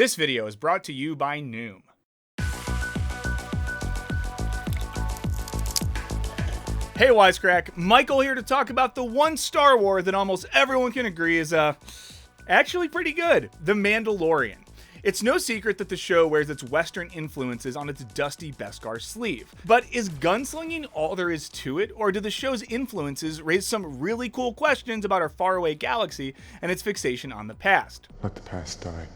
This video is brought to you by Noom. Hey Wisecrack, Michael here to talk about the one Star Wars that almost everyone can agree is actually pretty good, The Mandalorian. It's no secret that the show wears its Western influences on its dusty Beskar sleeve. But is gunslinging all there is to it, or do the show's influences raise some really cool questions about our faraway galaxy and its fixation on the past? Let the past die.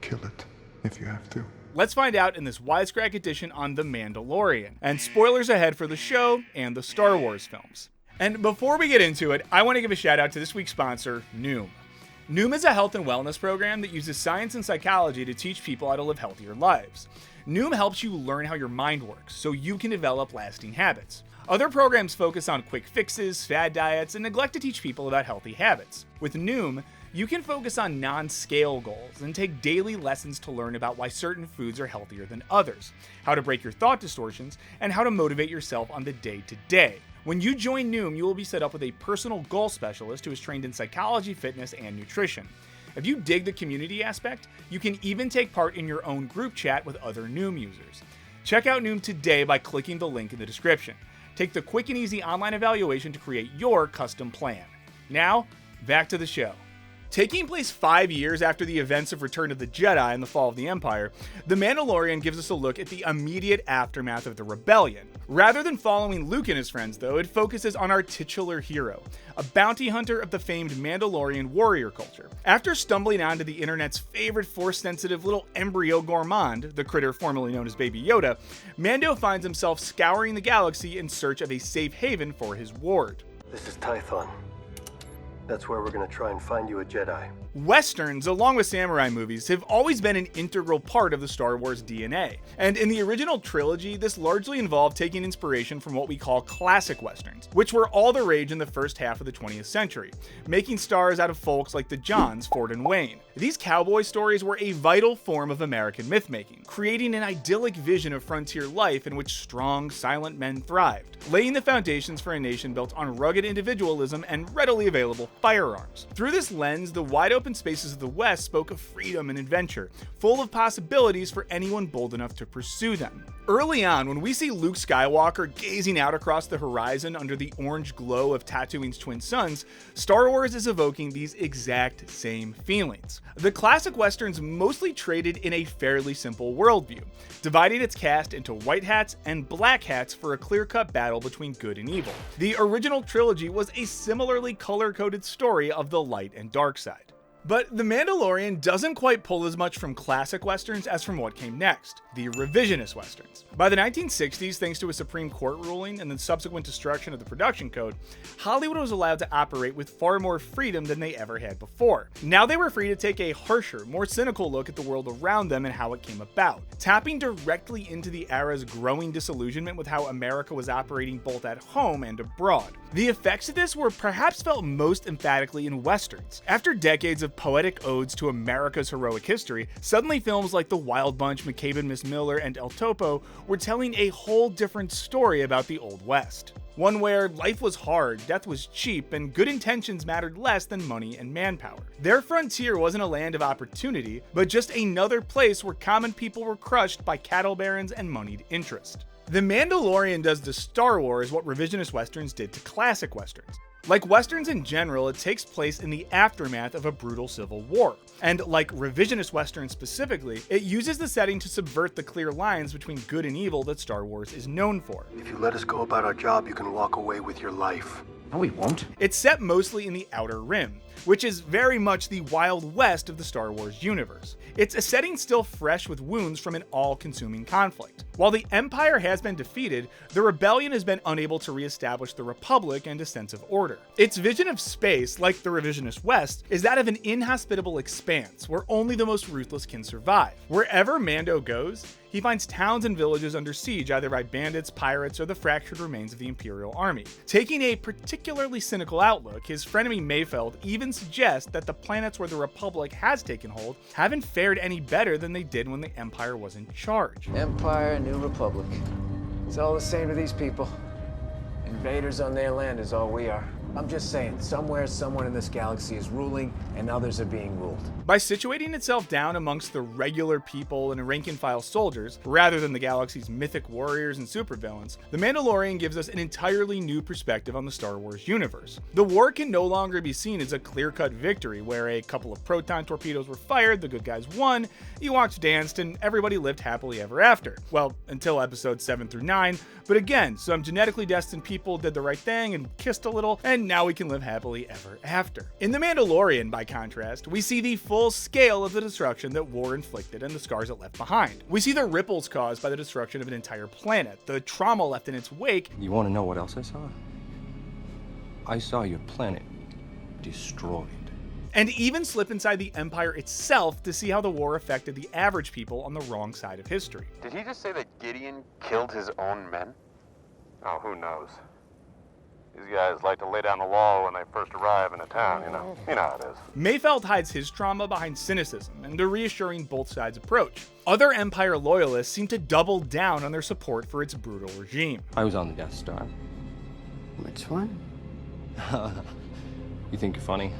Kill it, if you have to. Let's find out in this Wisecrack edition on The Mandalorian, and spoilers ahead for the show and the Star Wars films. And before we get into it, I want to give a shout out to this week's sponsor, Noom. Noom is a health and wellness program that uses science and psychology to teach people how to live healthier lives. Noom helps you learn how your mind works so you can develop lasting habits. Other programs focus on quick fixes, fad diets, and neglect to teach people about healthy habits. With Noom, you can focus on non-scale goals and take daily lessons to learn about why certain foods are healthier than others, how to break your thought distortions, and how to motivate yourself on the day-to-day. When you join Noom, you will be set up with a personal goal specialist who is trained in psychology, fitness, and nutrition. If you dig the community aspect, you can even take part in your own group chat with other Noom users. Check out Noom today by clicking the link in the description. Take the quick and easy online evaluation to create your custom plan. Now, back to the show. Taking place 5 years after the events of Return of the Jedi and the fall of the Empire, The Mandalorian gives us a look at the immediate aftermath of the rebellion. Rather than following Luke and his friends, though, it focuses on our titular hero, a bounty hunter of the famed Mandalorian warrior culture. After stumbling onto the internet's favorite Force-sensitive little embryo gourmand, the critter formerly known as Baby Yoda, Mando finds himself scouring the galaxy in search of a safe haven for his ward. This is Tython. That's where we're gonna try and find you a Jedi. Westerns, along with samurai movies, have always been an integral part of the Star Wars DNA. And in the original trilogy, this largely involved taking inspiration from what we call classic Westerns, which were all the rage in the first half of the 20th century, making stars out of folks like the Johns, Ford and Wayne. These cowboy stories were a vital form of American myth-making, creating an idyllic vision of frontier life in which strong, silent men thrived, laying the foundations for a nation built on rugged individualism and readily available firearms. Through this lens, the wide-open spaces of the West spoke of freedom and adventure, full of possibilities for anyone bold enough to pursue them. Early on, when we see Luke Skywalker gazing out across the horizon under the orange glow of Tatooine's twin suns, Star Wars is evoking these exact same feelings. The classic Westerns mostly traded in a fairly simple worldview, dividing its cast into white hats and black hats for a clear-cut battle between good and evil. The original trilogy was a similarly color-coded story of the light and dark side. But The Mandalorian doesn't quite pull as much from classic Westerns as from what came next, the revisionist Westerns. By the 1960s, thanks to a Supreme Court ruling and the subsequent destruction of the production code, Hollywood was allowed to operate with far more freedom than they ever had before. Now they were free to take a harsher, more cynical look at the world around them and how it came about, tapping directly into the era's growing disillusionment with how America was operating both at home and abroad. The effects of this were perhaps felt most emphatically in Westerns. After decades of poetic odes to America's heroic history, suddenly films like The Wild Bunch, McCabe and Miss Miller, and El Topo were telling a whole different story about the Old West. One where life was hard, death was cheap, and good intentions mattered less than money and manpower. Their frontier wasn't a land of opportunity, but just another place where common people were crushed by cattle barons and moneyed interest. The Mandalorian does to Star Wars what revisionist Westerns did to classic Westerns. Like Westerns in general, it takes place in the aftermath of a brutal civil war. And like revisionist Westerns specifically, it uses the setting to subvert the clear lines between good and evil that Star Wars is known for. If you let us go about our job, you can walk away with your life. No, we won't. It's set mostly in the Outer Rim, which is very much the Wild West of the Star Wars universe. It's a setting still fresh with wounds from an all-consuming conflict. While the Empire has been defeated, the Rebellion has been unable to re-establish the Republic and a sense of order. Its vision of space, like the revisionist West, is that of an inhospitable expanse where only the most ruthless can survive. Wherever Mando goes, he finds towns and villages under siege either by bandits, pirates, or the fractured remains of the Imperial Army. Taking a particularly cynical outlook, his frenemy Mayfeld even suggests that the planets where the Republic has taken hold haven't fared any better than they did when the Empire was in charge. Empire, New Republic. It's all the same to these people. Invaders on their land is all we are. I'm just saying, somewhere, someone in this galaxy is ruling, and others are being ruled. By situating itself down amongst the regular people and rank-and-file soldiers, rather than the galaxy's mythic warriors and supervillains, The Mandalorian gives us an entirely new perspective on the Star Wars universe. The war can no longer be seen as a clear-cut victory where a couple of proton torpedoes were fired, the good guys won, Ewoks danced, and everybody lived happily ever after. Well, until episodes 7 through 9, but again, some genetically destined people did the right thing and kissed a little, and now we can live happily ever after. In The Mandalorian, by contrast, we see the full scale of the destruction that war inflicted and the scars it left behind. We see the ripples caused by the destruction of an entire planet, the trauma left in its wake. You want to know what else I saw? I saw your planet destroyed. And even slip inside the Empire itself to see how the war affected the average people on the wrong side of history. Did he just say that Gideon killed his own men? Oh, who knows? These guys like to lay down the law when they first arrive in a town, you know. You know how it is. Mayfeld hides his trauma behind cynicism and a reassuring both sides approach. Other Empire loyalists seem to double down on their support for its brutal regime. I was on the Death Star. Which one? You think you're funny?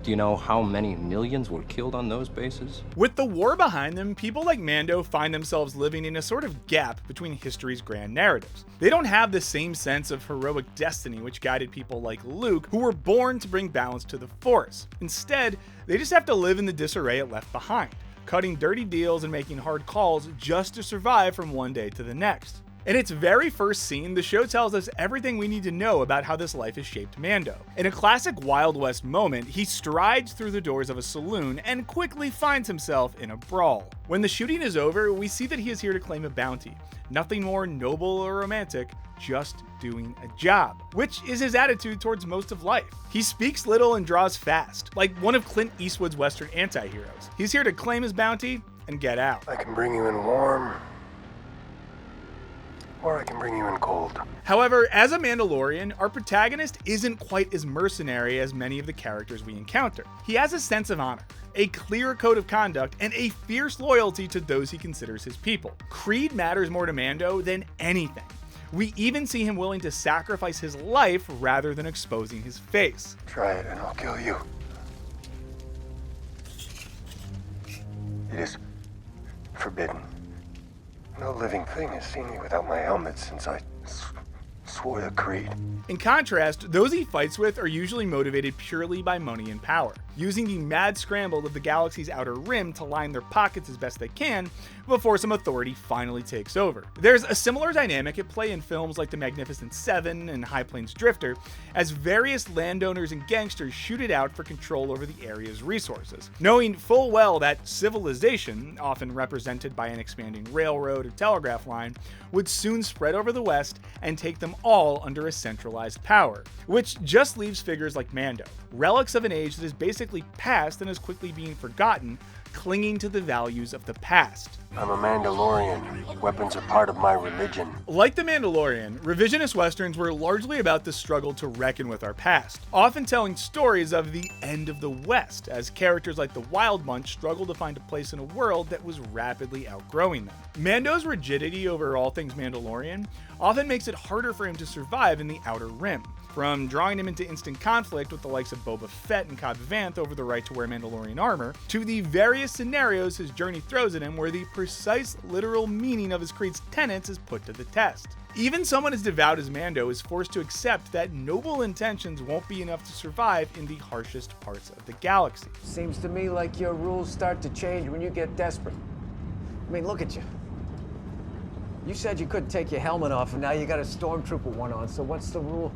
Do you know how many millions were killed on those bases? With the war behind them, people like Mando find themselves living in a sort of gap between history's grand narratives. They don't have the same sense of heroic destiny which guided people like Luke, who were born to bring balance to the Force. Instead, they just have to live in the disarray it left behind, cutting dirty deals and making hard calls just to survive from one day to the next. In its very first scene, the show tells us everything we need to know about how this life has shaped Mando. In a classic Wild West moment, he strides through the doors of a saloon and quickly finds himself in a brawl. When the shooting is over, we see that he is here to claim a bounty. Nothing more noble or romantic, just doing a job, which is his attitude towards most of life. He speaks little and draws fast, like one of Clint Eastwood's Western anti-heroes. He's here to claim his bounty and get out. I can bring you in warm, or I can bring you in cold. However, as a Mandalorian, our protagonist isn't quite as mercenary as many of the characters we encounter. He has a sense of honor, a clear code of conduct, and a fierce loyalty to those he considers his people. Creed matters more to Mando than anything. We even see him willing to sacrifice his life rather than exposing his face. Try it and I'll kill you. It is forbidden. No living thing has seen me without my helmet since I swore the creed. In contrast, those he fights with are usually motivated purely by money and power, using the mad scramble of the galaxy's outer rim to line their pockets as best they can before some authority finally takes over. There's a similar dynamic at play in films like The Magnificent Seven and High Plains Drifter, as various landowners and gangsters shoot it out for control over the area's resources, knowing full well that civilization, often represented by an expanding railroad or telegraph line, would soon spread over the West and take them all under a centralized power, which just leaves figures like Mando, relics of an age that is basically past and is quickly being forgotten, clinging to the values of the past. I'm a Mandalorian. Weapons are part of my religion. Like The Mandalorian, revisionist westerns were largely about the struggle to reckon with our past, often telling stories of the end of the West, as characters like the Wild Bunch struggle to find a place in a world that was rapidly outgrowing them. Mando's rigidity over all things Mandalorian often makes it harder for him to survive in the Outer Rim, from drawing him into instant conflict with the likes of Boba Fett and Cobb Vanth over the right to wear Mandalorian armor, to the various scenarios his journey throws at him where the precise literal meaning of his creed's tenets is put to the test. Even someone as devout as Mando is forced to accept that noble intentions won't be enough to survive in the harshest parts of the galaxy. Seems to me like your rules start to change when you get desperate. I mean, look at you. You said you couldn't take your helmet off, and now you got a stormtrooper one on, so what's the rule?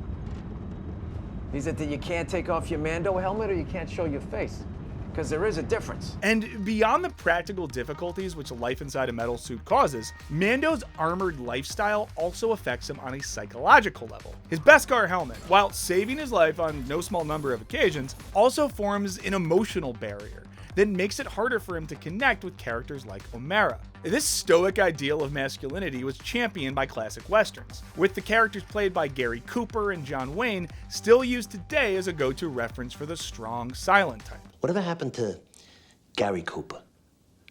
Is it that you can't take off your Mando helmet or you can't show your face? Because there is a difference. And beyond the practical difficulties which life inside a metal suit causes, Mando's armored lifestyle also affects him on a psychological level. His Beskar helmet, while saving his life on no small number of occasions, also forms an emotional barrier that makes it harder for him to connect with characters like Omera. This stoic ideal of masculinity was championed by classic westerns, with the characters played by Gary Cooper and John Wayne still used today as a go-to reference for the strong, silent type. Whatever happened to Gary Cooper,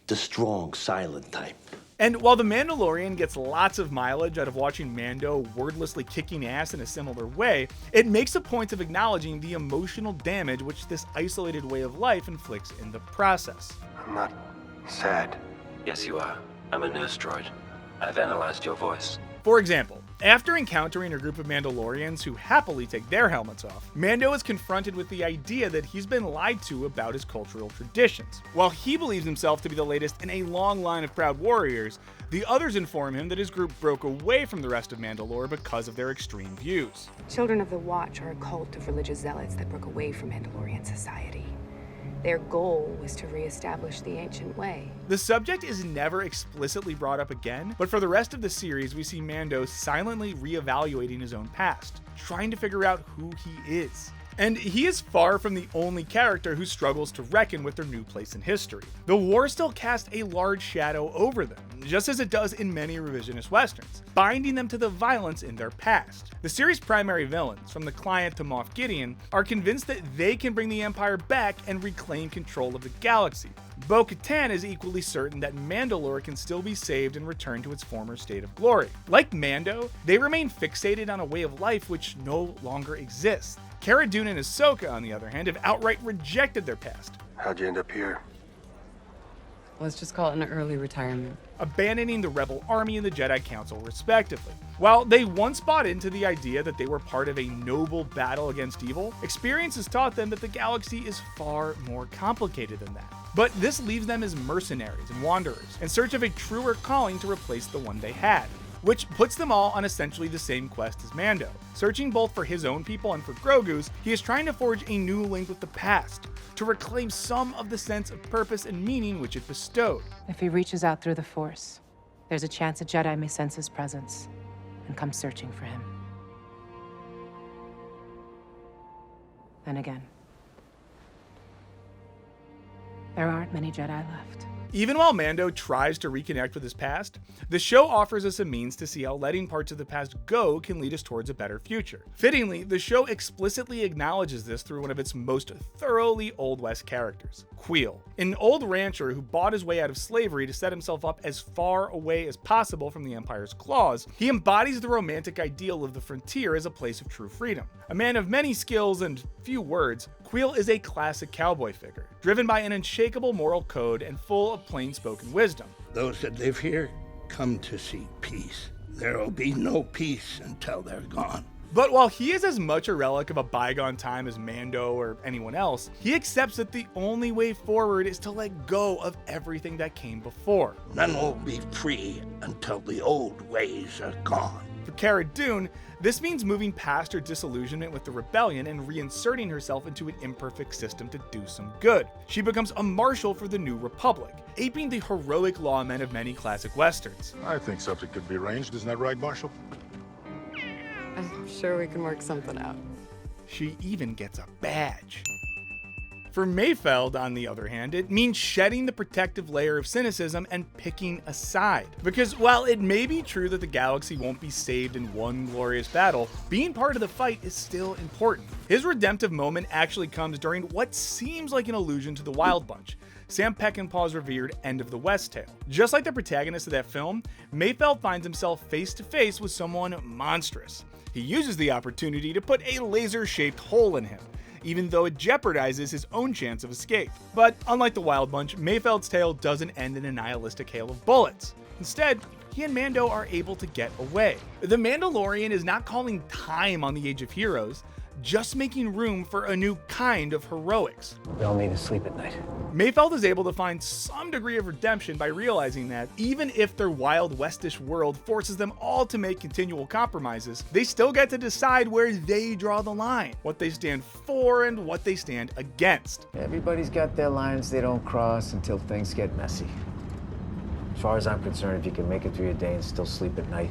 the strong, silent type? And while The Mandalorian gets lots of mileage out of watching Mando wordlessly kicking ass in a similar way, it makes a point of acknowledging the emotional damage which this isolated way of life inflicts in the process. I'm not sad. Yes, you are. I'm a nurse droid. I've analyzed your voice. For example, after encountering a group of Mandalorians who happily take their helmets off, Mando is confronted with the idea that he's been lied to about his cultural traditions. While he believes himself to be the latest in a long line of proud warriors, the others inform him that his group broke away from the rest of Mandalore because of their extreme views. Children of the Watch are a cult of religious zealots that broke away from Mandalorian society. Their goal was to reestablish the ancient way. The subject is never explicitly brought up again, but for the rest of the series, we see Mando silently reevaluating his own past, trying to figure out who he is. And he is far from the only character who struggles to reckon with their new place in history. The war still casts a large shadow over them, just as it does in many revisionist westerns, binding them to the violence in their past. The series' primary villains, from the Client to Moff Gideon, are convinced that they can bring the Empire back and reclaim control of the galaxy. Bo-Katan is equally certain that Mandalore can still be saved and returned to its former state of glory. Like Mando, they remain fixated on a way of life which no longer exists. Cara Dune and Ahsoka, on the other hand, have outright rejected their past. How'd you end up here? Let's just call it an early retirement. Abandoning the Rebel Army and the Jedi Council, respectively. While they once bought into the idea that they were part of a noble battle against evil, experience has taught them that the galaxy is far more complicated than that. But this leaves them as mercenaries and wanderers, in search of a truer calling to replace the one they had. Which puts them all on essentially the same quest as Mando. Searching both for his own people and for Grogu's, he is trying to forge a new link with the past, to reclaim some of the sense of purpose and meaning which it bestowed. If he reaches out through the Force, there's a chance a Jedi may sense his presence and come searching for him. And again, there aren't many Jedi left. Even while Mando tries to reconnect with his past, the show offers us a means to see how letting parts of the past go can lead us towards a better future. Fittingly, the show explicitly acknowledges this through one of its most thoroughly Old West characters, Kuiil, an old rancher who bought his way out of slavery to set himself up as far away as possible from the Empire's claws. He embodies the romantic ideal of the frontier as a place of true freedom. A man of many skills and few words, Kuiil is a classic cowboy figure, driven by an unshakable moral code and full of plain-spoken wisdom. Those that live here come to seek peace. There will be no peace until they're gone. But while he is as much a relic of a bygone time as Mando or anyone else, he accepts that the only way forward is to let go of everything that came before. None will be free until the old ways are gone. For Cara Dune, this means moving past her disillusionment with the rebellion and reinserting herself into an imperfect system to do some good. She becomes a marshal for the New Republic, aping the heroic lawmen of many classic westerns. I think something could be arranged. Isn't that right, Marshal? I'm sure we can work something out. She even gets a badge. For Mayfeld, on the other hand, it means shedding the protective layer of cynicism and picking a side. Because while it may be true that the galaxy won't be saved in one glorious battle, being part of the fight is still important. His redemptive moment actually comes during what seems like an allusion to the Wild Bunch, Sam Peckinpah's revered End of the West tale. Just like the protagonist of that film, Mayfeld finds himself face to face with someone monstrous. He uses the opportunity to put a laser-shaped hole in him, even though it jeopardizes his own chance of escape. But unlike the Wild Bunch, Mayfeld's tale doesn't end in a nihilistic hail of bullets. Instead, he and Mando are able to get away. The Mandalorian is not calling time on the Age of Heroes, just making room for a new kind of heroics. We all need to sleep at night. Mayfeld is able to find some degree of redemption by realizing that even if their Wild Westish world forces them all to make continual compromises, they still get to decide where they draw the line, what they stand for and what they stand against. Everybody's got their lines they don't cross until things get messy. As far as I'm concerned, if you can make it through your day and still sleep at night,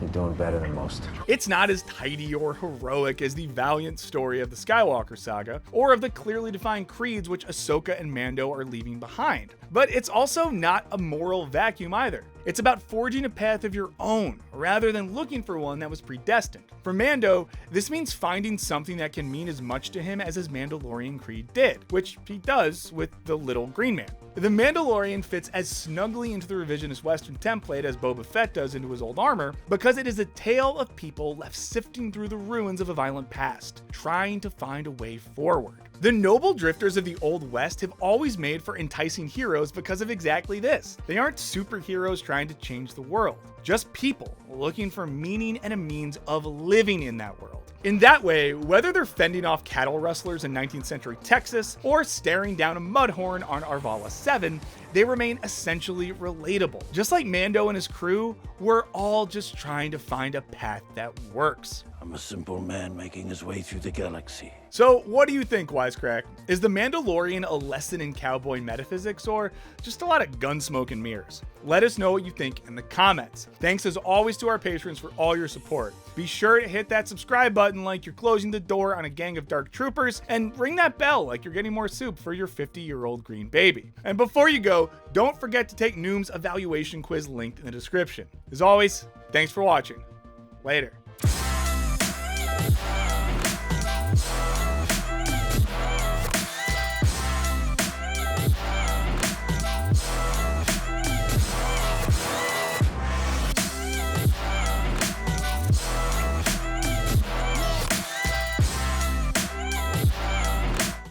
you're doing better than most. It's not as tidy or heroic as the valiant story of the Skywalker saga, or of the clearly defined creeds which Ahsoka and Mando are leaving behind. But it's also not a moral vacuum either. It's about forging a path of your own, rather than looking for one that was predestined. For Mando, this means finding something that can mean as much to him as his Mandalorian creed did, which he does with the little green man. The Mandalorian fits as snugly into the revisionist Western template as Boba Fett does into his old armor, because it is a tale of people left sifting through the ruins of a violent past, trying to find a way forward. The noble drifters of the Old West have always made for enticing heroes because of exactly this. They aren't superheroes trying to change the world, just people looking for meaning and a means of living in that world. In that way, whether they're fending off cattle rustlers in 19th century Texas or staring down a mudhorn on Arvala 7, they remain essentially relatable. Just like Mando and his crew, we're all just trying to find a path that works. I'm a simple man making his way through the galaxy. So what do you think, Wisecrack? Is The Mandalorian a lesson in cowboy metaphysics, or just a lot of gunsmoke and mirrors? Let us know what you think in the comments. Thanks as always to our patrons for all your support. Be sure to hit that subscribe button like you're closing the door on a gang of dark troopers, and ring that bell like you're getting more soup for your 50-year-old green baby. And before you go, don't forget to take Noom's evaluation quiz linked in the description. As always, thanks for watching. Later.